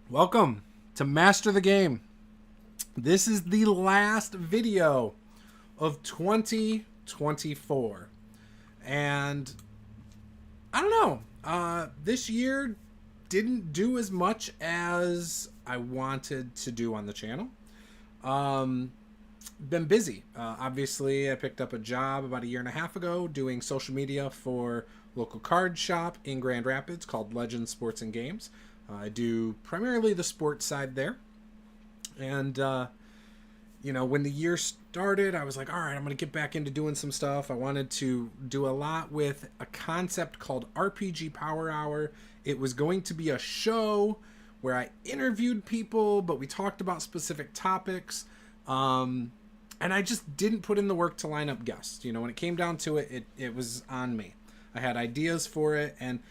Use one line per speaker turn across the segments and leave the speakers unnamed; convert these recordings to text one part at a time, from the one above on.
Welcome to Master the Game. This is the last video of 2024. And I don't know, this year didn't do as much as I wanted to do on the channel. Been busy. Obviously, I picked up a job about a year and a half ago doing social media for local card shop in Grand Rapids called Legends Sports and Games. I do primarily the sports side there. And, when the year started, I was like, all right, I'm going to get back into doing some stuff. I wanted to do a lot with a concept called RPG Power Hour. It was going to be a show where I interviewed people, but we talked about specific topics. And I just didn't put in the work to line up guests. When it came down to it, it was on me. I had ideas for it, and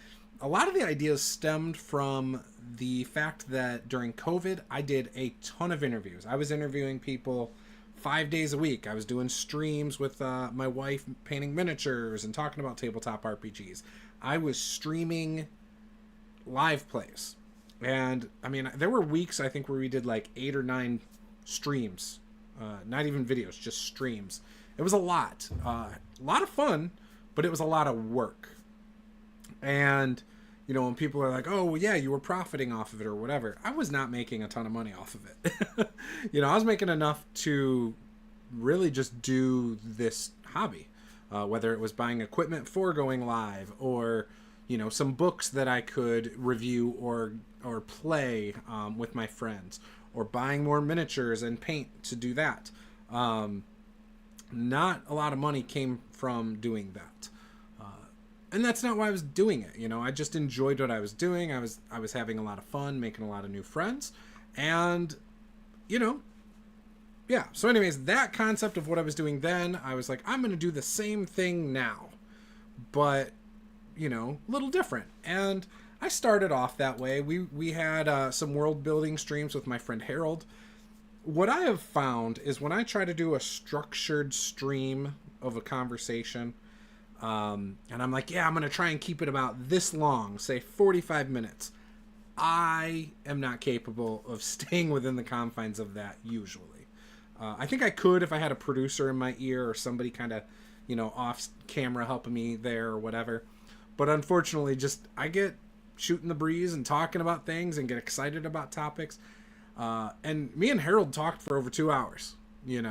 a lot of the ideas stemmed from the fact that during COVID, I did a ton of interviews. I was interviewing people 5 days a week. I was doing streams with my wife painting miniatures and talking about tabletop RPGs. I was streaming live plays. And, there were weeks, I think, where we did like 8 or 9 streams. Not even videos, just streams. It was a lot. A lot of fun, but it was a lot of work. And, when people are like, oh, well, yeah, you were profiting off of it or whatever, I was not making a ton of money off of it. I was making enough to really just do this hobby, whether it was buying equipment for going live or, some books that I could review or play with my friends, or buying more miniatures and paint to do that. Not a lot of money came from doing that. And that's not why I was doing it. I just enjoyed what I was doing. I was having a lot of fun, making a lot of new friends. And, yeah. So anyways, that concept of what I was doing then, I was like, I'm going to do the same thing now. But, a little different. And I started off that way. We had some world building streams with my friend Harold. What I have found is when I try to do a structured stream of a conversation, and I'm like, yeah, I'm going to try and keep it about this long, say 45 minutes. I am not capable of staying within the confines of that usually. I think I could if I had a producer in my ear or somebody kind of, off camera helping me there or whatever. But unfortunately, I get shooting the breeze and talking about things and get excited about topics. And me and Harold talked for over 2 hours.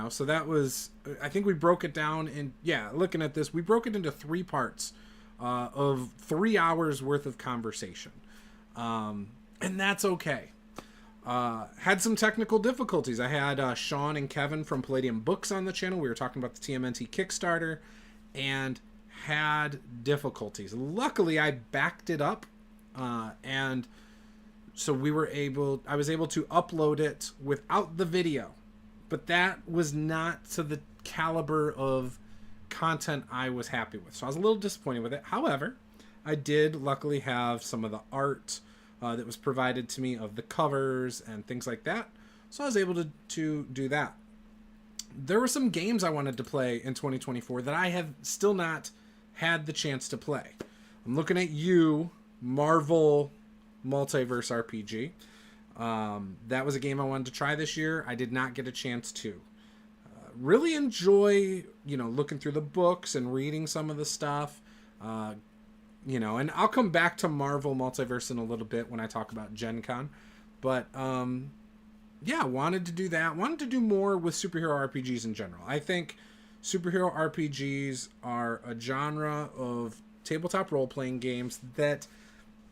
So that was, I think we broke it down looking at this, we broke it into 3 parts of 3 hours worth of conversation. And that's okay. Had some technical difficulties. I had Sean and Kevin from Palladium Books on the channel. We were talking about the TMNT Kickstarter and had difficulties. Luckily, I backed it up and so I was able to upload it without the video. But that was not to the caliber of content I was happy with. So I was a little disappointed with it. However, I did luckily have some of the art that was provided to me of the covers and things like that. So I was able to do that. There were some games I wanted to play in 2024 that I have still not had the chance to play. I'm looking at you, Marvel Multiverse RPG. That was a game I wanted to try this year. I did not get a chance to. Really enjoy, looking through the books and reading some of the stuff. And I'll come back to Marvel Multiverse in a little bit when I talk about Gen Con. But, wanted to do that. Wanted to do more with superhero RPGs in general. I think superhero RPGs are a genre of tabletop role-playing games that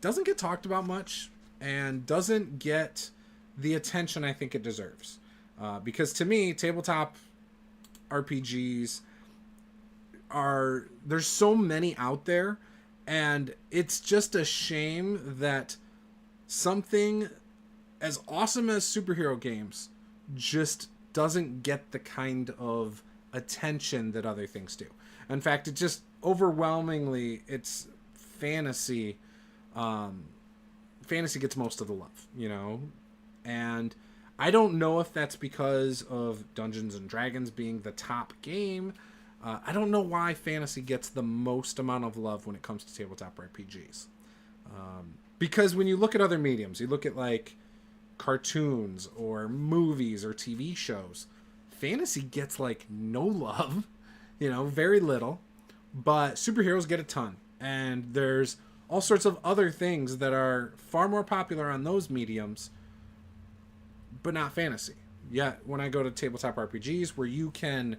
doesn't get talked about much and doesn't get the attention I think it deserves. Because to me, tabletop RPGs there's so many out there, and it's just a shame that something as awesome as superhero games just doesn't get the kind of attention that other things do. In fact, it just overwhelmingly, it's fantasy. Fantasy gets most of the love, and I don't know if that's because of Dungeons and Dragons being the top game. I don't know why fantasy gets the most amount of love when it comes to tabletop RPGs. Because when you look at other mediums, you look at like cartoons or movies or TV shows. Fantasy gets like no love, very little, but superheroes get a ton. And there's all sorts of other things that are far more popular on those mediums, but not fantasy. Yet when I go to tabletop RPGs, where you can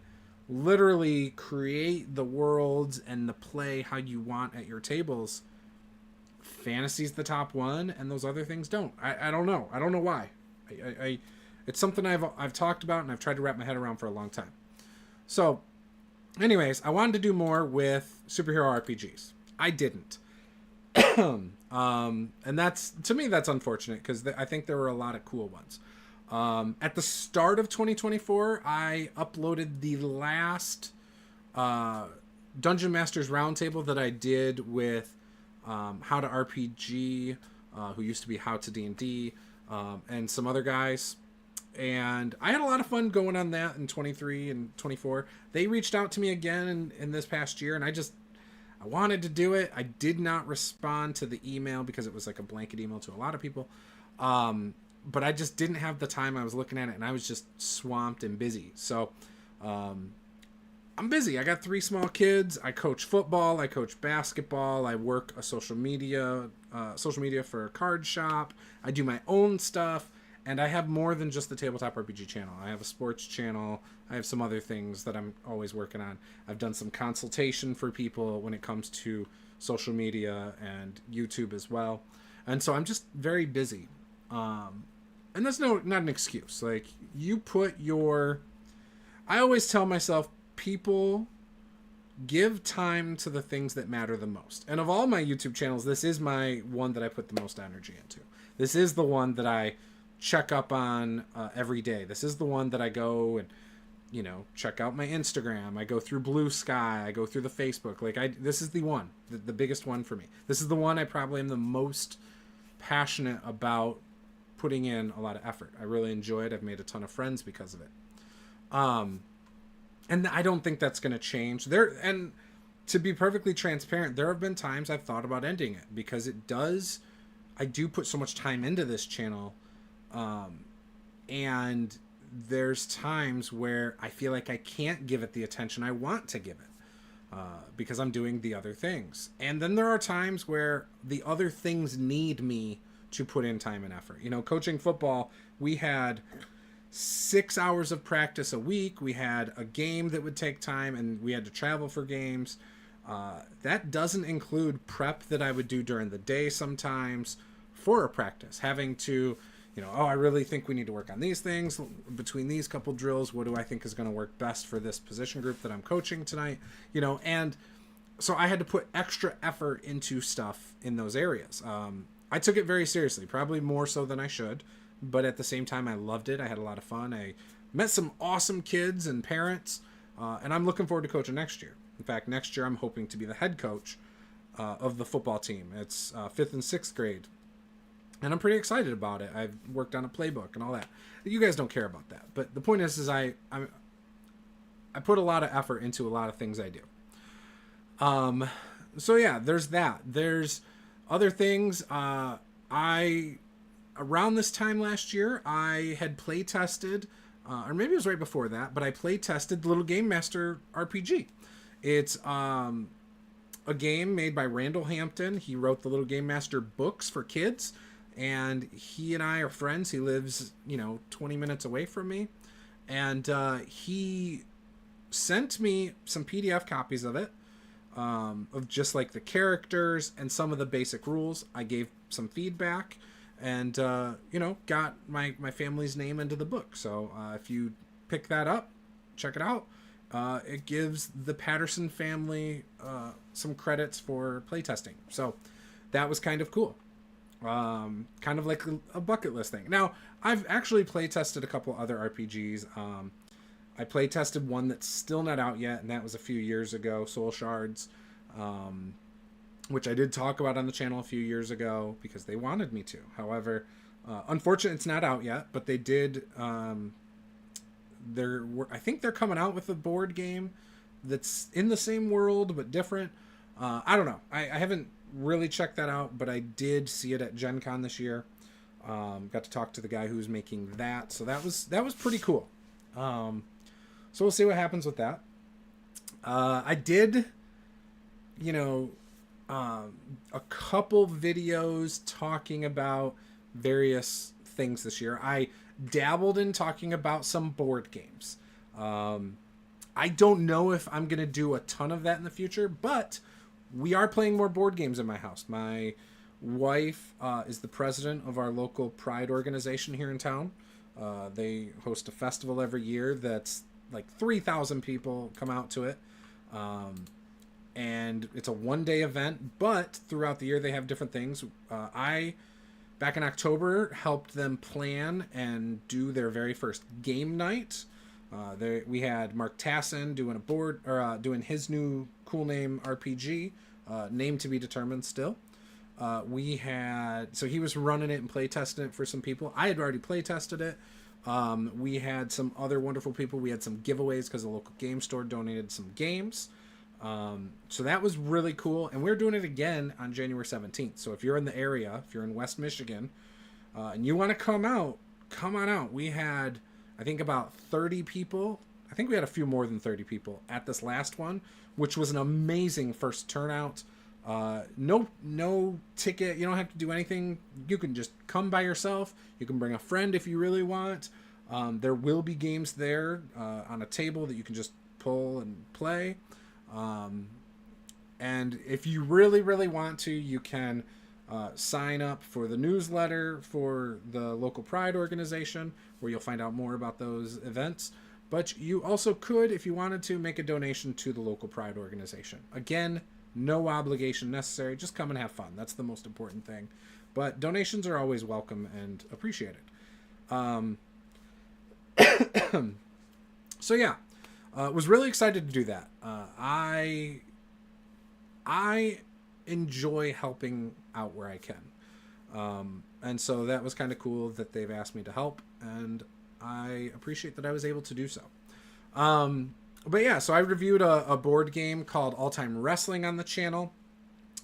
literally create the worlds and the play how you want at your tables, fantasy's the top one, and those other things don't. I don't know. I don't know why. It's something I've talked about and I've tried to wrap my head around for a long time. So, anyways, I wanted to do more with superhero RPGs. I didn't. And that's, to me, that's unfortunate, because I think there were a lot of cool ones. At the start of 2024, I uploaded the last Dungeon Masters Roundtable that I did with How to RPG, who used to be How to D&D, and some other guys. And I had a lot of fun going on that in 23 and 24. They reached out to me again in this past year, and I wanted to do it. I did not respond to the email because it was like a blanket email to a lot of people. But I just didn't have the time. I was looking at it and I was just swamped and busy. So I'm busy. I got 3 small kids. I coach football. I coach basketball. I work a social media for a card shop. I do my own stuff. And I have more than just the Tabletop RPG channel. I have a sports channel. I have some other things that I'm always working on. I've done some consultation for people when it comes to social media and YouTube as well. And so I'm just very busy. And that's not an excuse. Like, you put I always tell myself, people give time to the things that matter the most. And of all my YouTube channels, this is my one that I put the most energy into. This is the one that I check up on every day. This is the one that I go and, check out my Instagram. I go through Blue Sky. I go through the Facebook. This is the one, the biggest one for me. This is the one I probably am the most passionate about putting in a lot of effort. I really enjoy it. I've made a ton of friends because of it. And I don't think that's going to change. And to be perfectly transparent, there have been times I've thought about ending it, because I do put so much time into this channel. And there's times where I feel like I can't give it the attention I want to give it, because I'm doing the other things. And then there are times where the other things need me to put in time and effort. Coaching football, we had 6 hours of practice a week. We had a game that would take time, and we had to travel for games. That doesn't include prep that I would do during the day sometimes for a practice, having to, I really think we need to work on these things between these couple drills. What do I think is going to work best for this position group that I'm coaching tonight? And so I had to put extra effort into stuff in those areas. I took it very seriously, probably more so than I should, but at the same time, I loved it. I had a lot of fun. I met some awesome kids and parents, and I'm looking forward to coaching next year. In fact, next year I'm hoping to be the head coach of the football team. It's 5th and 6th grade, and I'm pretty excited about it. I've worked on a playbook and all that. You guys don't care about that, but the point is I put a lot of effort into a lot of things I do. So yeah, there's that. There's other things. Around this time last year, I had play tested, or maybe it was right before that, but I play tested the Little Game Master RPG. It's a game made by Randall Hampton. He wrote the Little Game Master books for kids, and he and I are friends. He lives, 20 minutes away from me, and he sent me some PDF copies of it, of just like the characters and some of the basic rules. I gave some feedback, and got my family's name into the book. So if you pick that up, check it out. It gives the Patterson family some credits for playtesting. So that was kind of cool. Kind of like a bucket list thing. Now, I've actually playtested a couple other RPGs. I playtested one that's still not out yet, and that was a few years ago, Soul Shards, which I did talk about on the channel a few years ago because they wanted me to. However, unfortunately, it's not out yet, but they did. I think they're coming out with a board game that's in the same world but different. I don't know. I haven't really checked that out, but I did see it at Gen Con this year. Got to talk to the guy who's making that, so that was pretty cool. So we'll see what happens with that. I did, you know, a couple videos talking about various things this year. I dabbled in talking about some board games. I don't know if I'm going to do a ton of that in the future, but we are playing more board games in my house. My wife is the president of our local Pride organization here in town. They host a festival every year that's like 3,000 people come out to it. And it's a one-day event, but throughout the year they have different things. I, back in October, helped them plan and do their very first game night. We had Mark Tassin doing doing his new cool name RPG, name to be determined still. So he was running it and play testing it for some people. I had already play tested it. We had some other wonderful people. We had some giveaways because the local game store donated some games. So that was really cool. And we're doing it again on January 17th. So if you're in the area, if you're in West Michigan, and you want to come on out. We had, I think, about 30 people. I think we had a few more than 30 people at this last one, which was an amazing first turnout. No ticket. You don't have to do anything. You can just come by yourself. You can bring a friend if you really want. There will be games there on a table that you can just pull and play. And if you really, really want to, you can sign up for the newsletter for the local Pride organization, where you'll find out more about those events. But you also could, if you wanted to, make a donation to the local Pride organization. Again, no obligation necessary. Just come and have fun. That's the most important thing. But donations are always welcome and appreciated. So yeah, was really excited to do that. I enjoy helping out where I can. And so that was kind of cool that they've asked me to help, and I appreciate that I was able to do so. But yeah, so I reviewed a board game called All Time Wrestling on the channel.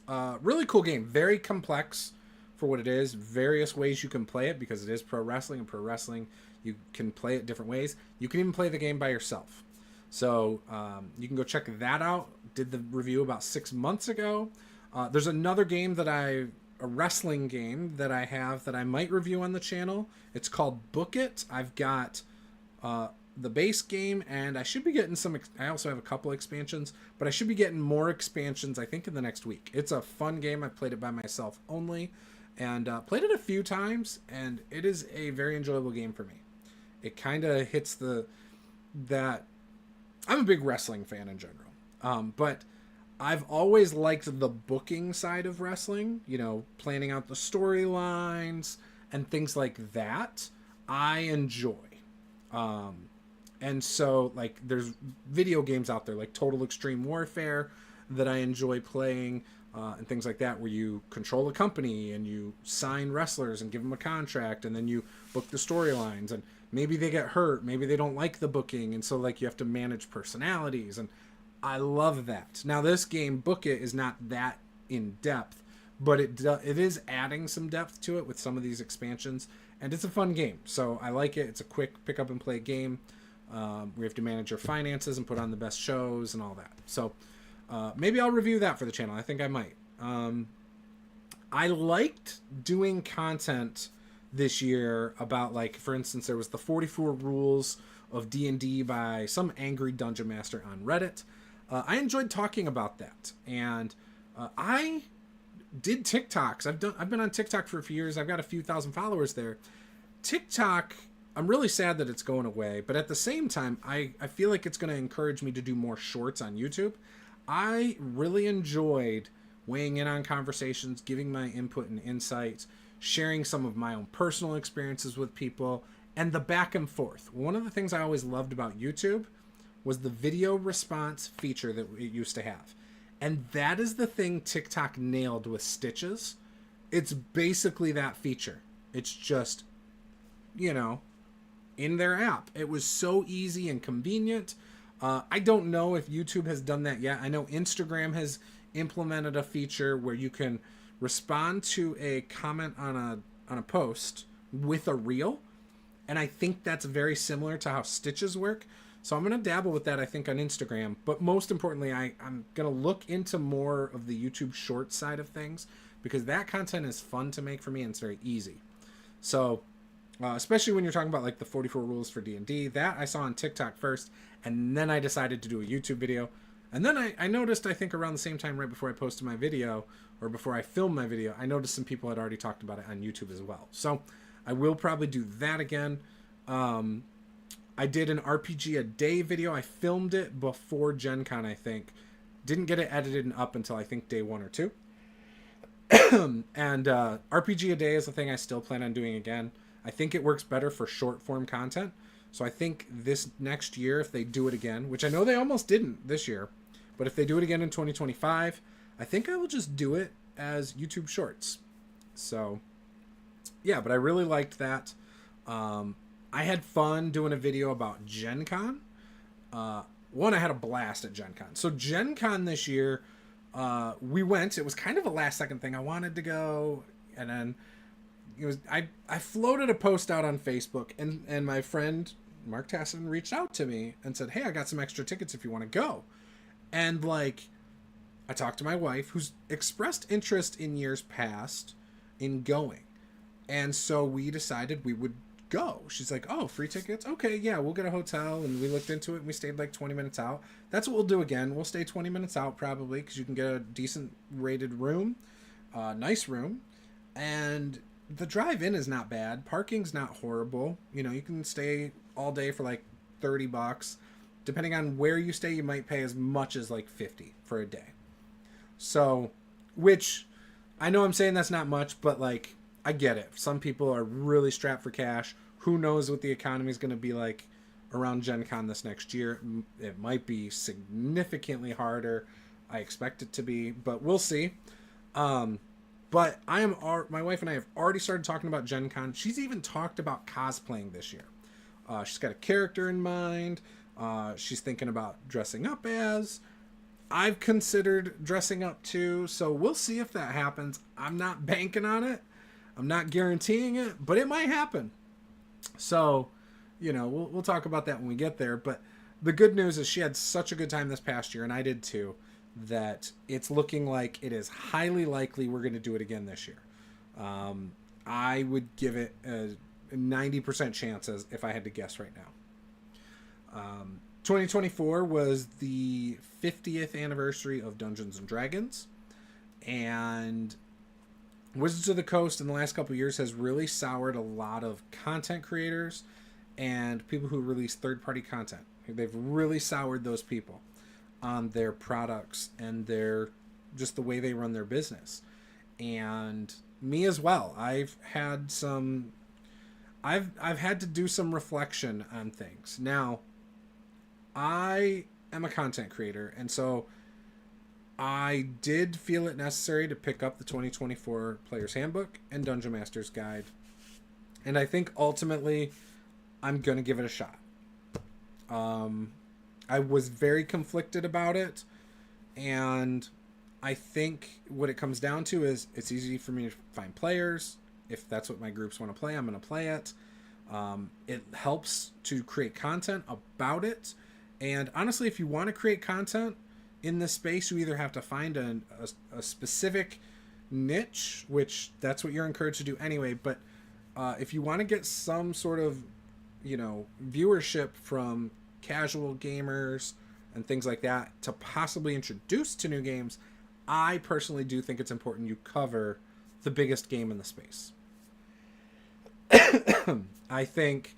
Really cool game. Very complex for what it is. Various ways you can play it because it is pro wrestling, and pro wrestling, you can play it different ways. You can even play the game by yourself. So you can go check that out. Did the review about 6 months ago. There's another game a wrestling game that I have that I might review on the channel. It's called Book It. I've got the base game, and I should be getting I also have a couple expansions, but I should be getting more expansions, I think, in the next week. It's a fun game. I played it by myself only, and played it a few times, and it is a very enjoyable game for me. It kind of hits that I'm a big wrestling fan in general, but I've always liked the booking side of wrestling, planning out the storylines and things like that. I enjoy. And so, like, there's video games out there like Total Extreme Warfare that I enjoy playing, and things like that, where you control a company and you sign wrestlers and give them a contract, and then you book the storylines, and maybe they get hurt, maybe they don't like the booking, and so, like, you have to manage personalities, and I love that. Now, this game, Book It, is not that in depth, but it is adding some depth to it with some of these expansions, and it's a fun game. So I like it. It's a quick pick up and play game. We have to manage your finances and put on the best shows and all that. So maybe I'll review that for the channel. I think I might. I liked doing content this year about, like, for instance, there was the 44 rules of D&D by some angry dungeon master on Reddit. I enjoyed talking about that, and I did TikToks. I've been on TikTok for a few years. I've got a few thousand followers there. TikTok, I'm really sad that it's going away, but at the same time, I feel like it's going to encourage me to do more shorts on YouTube. I really enjoyed weighing in on conversations, giving my input and insights, sharing some of my own personal experiences with people, and the back and forth. One of the things I always loved about YouTube was the video response feature that it used to have. And that is the thing TikTok nailed with Stitches. It's basically that feature. It's just, in their app. It was so easy and convenient. I don't know if YouTube has done that yet. I know Instagram has implemented a feature where you can respond to a comment on a post with a reel. And I think that's very similar to how stitches work. So I'm going to dabble with that, I think, on Instagram. But most importantly, I'm going to look into more of the YouTube short side of things, because that content is fun to make for me and it's very easy. So especially when you're talking about like the 44 rules for D&D, that I saw on TikTok first, and then I decided to do a YouTube video. And then I noticed, I think around the same time, right before I posted my video, or before I filmed my video, I noticed some people had already talked about it on YouTube as well. So I will probably do that again. I did an RPG a day video. I filmed it before Gen Con, I think. Didn't get it edited and up until I think day 1 or 2. And RPG a day is a thing I still plan on doing again. I think it works better for short form content. So I think this next year, if they do it again, which I know they almost didn't this year, but if they do it again in 2025, I think I will just do it as YouTube Shorts. So yeah, but I really liked that. I had fun doing a video about Gen Con. One, I had a blast at Gen Con. So Gen Con this year, we went. It was kind of a last second thing. I wanted to go, and then it was I floated a post out on Facebook, and my friend Mark Tassin reached out to me and said, "Hey, I got some extra tickets if you want to go." And like, I talked to my wife, who's expressed interest in years past in going, and so we decided we would go. She's like, "Oh, free tickets? Okay, yeah, we'll get a hotel." And we looked into it, and we stayed like 20 minutes out. That's what we'll do again. We'll stay 20 minutes out probably, because you can get a decent rated room, nice room, and the drive in is not bad. Parking's not horrible. You know, you can stay all day for like $30. Depending on where you stay, you might pay as much as like $50 for a day. So, which I know I'm saying that's not much, but like, I get it. Some people are really strapped for cash. Who knows what the economy is going to be like around Gen Con this next year. It might be significantly harder. I expect it to be, but we'll see. But my wife and I have already started talking about Gen Con. She's even talked about cosplaying this year. She's got a character in mind. She's thinking about dressing up as. I've considered dressing up too, so we'll see if that happens. I'm not banking on it. I'm not guaranteeing it, but it might happen. So, you know, we'll talk about that when we get there. But the good news is she had such a good time this past year, and I did too, that it's looking like it is highly likely we're going to do it again this year. I would give it a 90% chance as if I had to guess right now. 2024 was the 50th anniversary of Dungeons and Dragons, and Wizards of the Coast in the last couple of years has really soured a lot of content creators and people who release third-party content. They've really soured those people on their products and just the way they run their business. And me as well. I've had to do some reflection on things. Now, I am a content creator, and so I did feel it necessary to pick up the 2024 Player's Handbook and Dungeon Master's Guide. And I think ultimately I'm going to give it a shot. I was very conflicted about it, and I think what it comes down to is it's easy for me to find players. If that's what my groups want to play, I'm going to play it. It helps to create content about it. And honestly, if you want to create content in this space, you either have to find a specific niche, which that's what you're encouraged to do anyway. But if you want to get some sort of, you know, viewership from casual gamers and things like that to possibly introduce to new games, I personally do think it's important you cover the biggest game in the space. I think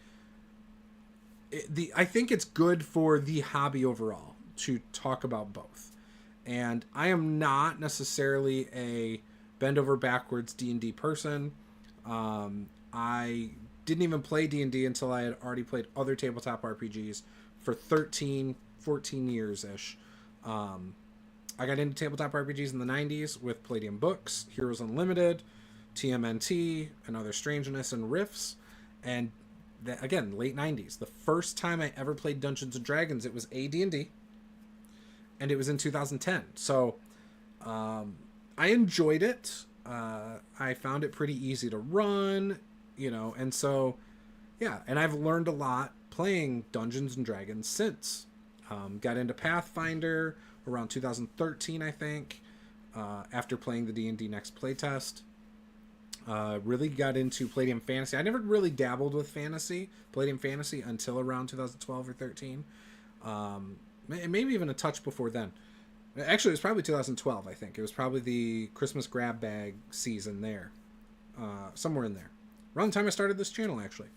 it's good for the hobby overall to talk about both. And I am not necessarily a bend over backwards D&D person. I didn't even play D&D until I had already played other tabletop RPGs for 13, 14 years-ish. I got into tabletop RPGs in the 90s with Palladium Books, Heroes Unlimited, TMNT, Another Strangeness, and Rifts. And again, late 90s. The first time I ever played Dungeons & Dragons, it was AD&D. And it was in 2010. So I enjoyed it. I found it pretty easy to run. and so, yeah, and I've learned a lot playing Dungeons and Dragons since. Got into Pathfinder around 2013, I think, after playing the D&D Next playtest. Really got into Palladium Fantasy. I never really dabbled with Palladium Fantasy, until around 2012 or 13. Maybe even a touch before then. Actually, it was probably 2012, I think. It was probably the Christmas grab bag season there. Somewhere in there. Around the time I started this channel, actually.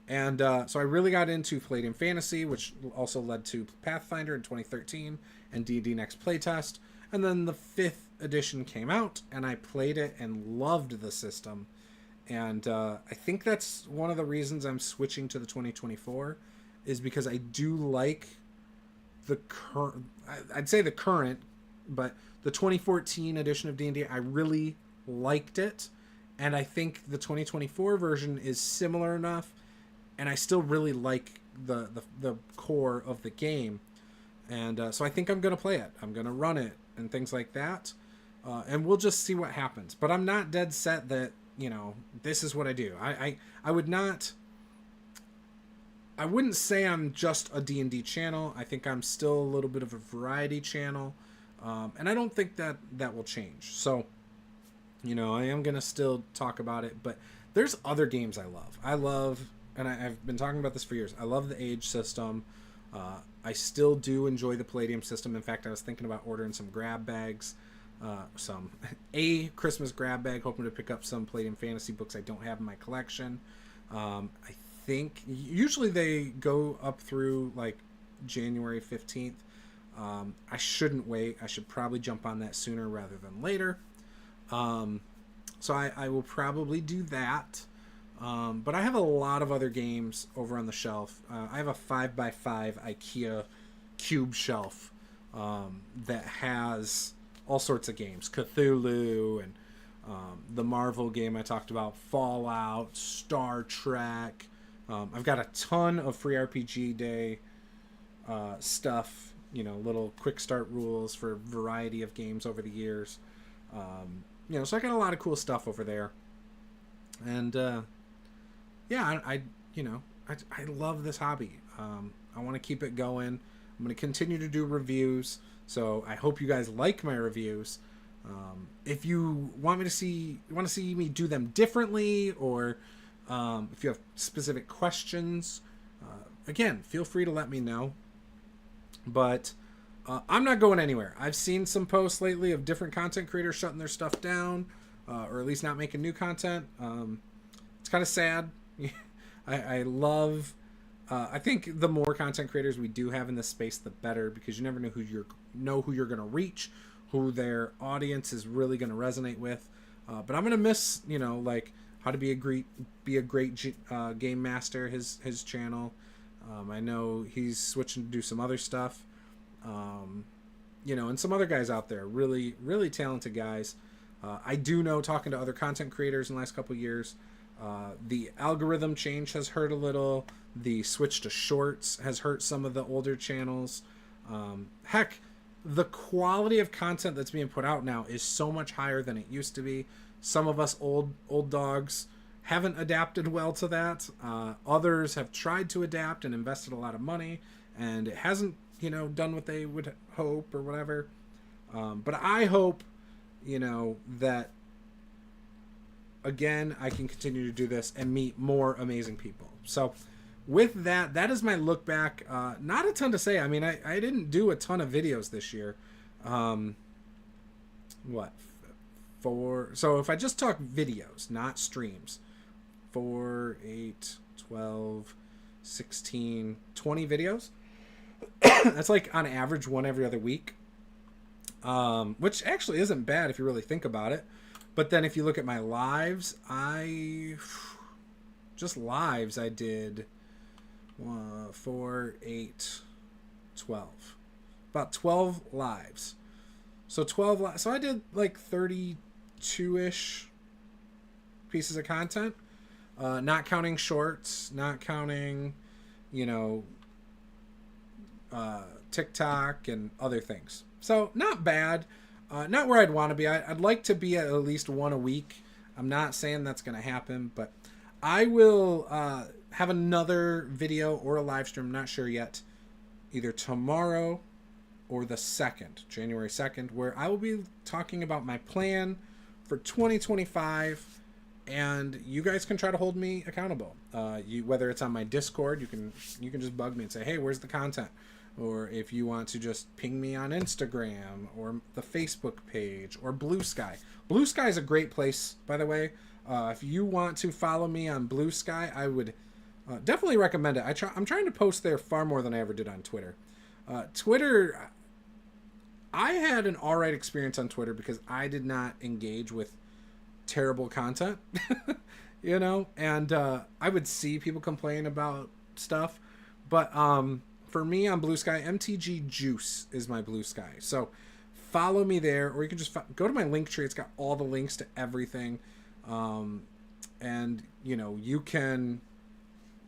And so I really got into Palladium Fantasy, which also led to Pathfinder in 2013 and D&D Next playtest. And then the 5th edition came out, and I played it and loved the system. And I think that's one of the reasons I'm switching to the 2024, is because I do like the current, I'd say the current, but the 2014 edition of D&D, I really liked it. And I think the 2024 version is similar enough, and I still really like the core of the game. And so I think I'm going to play it. I'm going to run it and things like that. And we'll just see what happens. But I'm not dead set that, this is what I do. I wouldn't say I'm just a D&D channel. I think I'm still a little bit of a variety channel. And I don't think that will change. So, I am going to still talk about it. But there's other games I love, and I've been talking about this for years. I love the Age system. I still do enjoy the Palladium system. In fact, I was thinking about ordering some grab bags. A Christmas grab bag, hoping to pick up some Palladium Fantasy books I don't have in my collection. I think usually they go up through like January 15th. I shouldn't wait. I should probably jump on that sooner rather than later. So I will probably do that. But I have a lot of other games over on the shelf. I have a 5x5 IKEA cube shelf that has all sorts of games. Cthulhu and the Marvel game I talked about, Fallout, Star Trek. I've got a ton of free RPG day stuff, little quick start rules for a variety of games over the years. So I got a lot of cool stuff over there. And yeah, I love this hobby. I want to keep it going. I'm going to continue to do reviews. So I hope you guys like my reviews. If you want to see me do them differently, or if you have specific questions, again, feel free to let me know. But I'm not going anywhere. I've seen some posts lately of different content creators shutting their stuff down, or at least not making new content. It's kind of sad. I love. I think the more content creators we do have in this space, the better, because you never know who you're going to reach, who their audience is really going to resonate with. But I'm going to miss, like how to be a great game master. His channel. I know he's switching to do some other stuff. And some other guys out there, really, really talented guys. I do know, talking to other content creators in the last couple of years, the algorithm change has hurt a little. The switch to shorts has hurt some of the older channels. Heck, the quality of content that's being put out now is so much higher than it used to be. Some of us old dogs haven't adapted well to that. Others have tried to adapt and invested a lot of money, and it hasn't, done what they would hope or whatever. But I hope, that, again, I can continue to do this and meet more amazing people. So with that is my look back. Not a ton to say. I mean, I didn't do a ton of videos this year. So if I just talk videos, not streams, 4, 8, 12, 16, 20 videos. That's like on average one every other week. Which actually isn't bad if you really think about it. But then if you look at my lives, I did 4, 8, 12. About 12 lives. So so I did like 32-ish pieces of content. Not counting shorts, not counting, TikTok and other things. So not bad. Not where I'd want to be. I'd like to be at least one a week. I'm not saying that's going to happen, but I will have another video or a live stream, not sure yet, either tomorrow or the 2nd, January 2nd, where I will be talking about my plan for 2025, and you guys can try to hold me accountable. Whether it's on my Discord, you can just bug me and say, hey, where's the content? Or if you want to just ping me on Instagram or the Facebook page or Blue Sky. Blue Sky is a great place, by the way. If you want to follow me on Blue Sky, I would definitely recommend it. I'm trying to post there far more than I ever did on Twitter. Twitter, I had an all right experience on Twitter because I did not engage with terrible content, you know, and I would see people complain about stuff, but for me on Blue Sky, MTG Juice is my Blue Sky. So follow me there, or you can just go to my link tree. It's got all the links to everything, and you know, you can,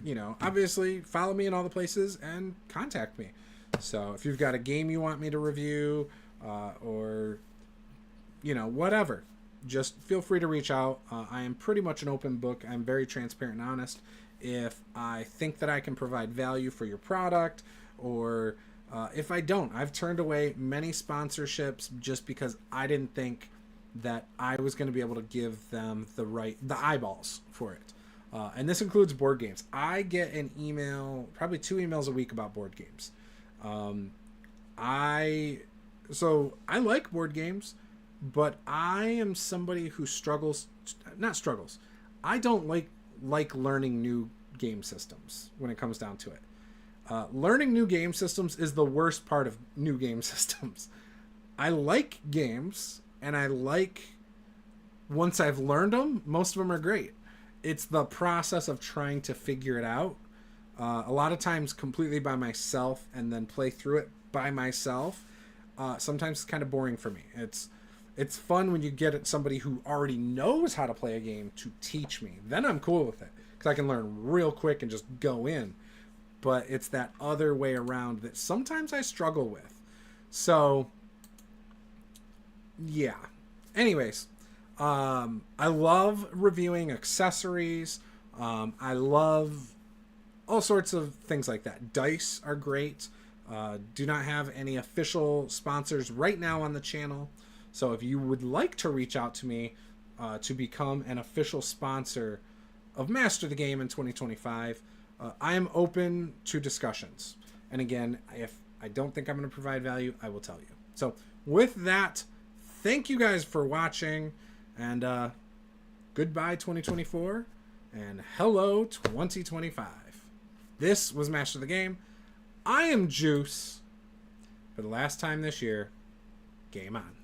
you know, obviously follow me in all the places and contact me. So if you've got a game you want me to review, or you know, whatever, just feel free to reach out. I am pretty much an open book. I'm very transparent and honest. If I think that I can provide value for your product, or if I don't, I've turned away many sponsorships just because I didn't think that I was going to be able to give them the eyeballs for it. And this includes board games. I get an email, probably 2 emails a week about board games. I like board games, but I am somebody who I don't like learning new game systems when it comes down to it. Learning new game systems is the worst part of new game systems. I like games, and I like, once I've learned them, most of them are great. It's the process of trying to figure it out. A lot of times completely by myself, and then play through it by myself. Sometimes it's kind of boring for me. It's fun when you get somebody who already knows how to play a game to teach me. Then I'm cool with it, because I can learn real quick and just go in. But it's that other way around that sometimes I struggle with. So, yeah. Anyways, I love reviewing accessories. I love all sorts of things like that. Dice are great. Do not have any official sponsors right now on the channel. So if you would like to reach out to me to become an official sponsor of Master the Game in 2025, I am open to discussions. And again, if I don't think I'm going to provide value, I will tell you. So with that, thank you guys for watching, and goodbye 2024, and hello 2025. This was Master the Game. I am Juice. For the last time this year, game on.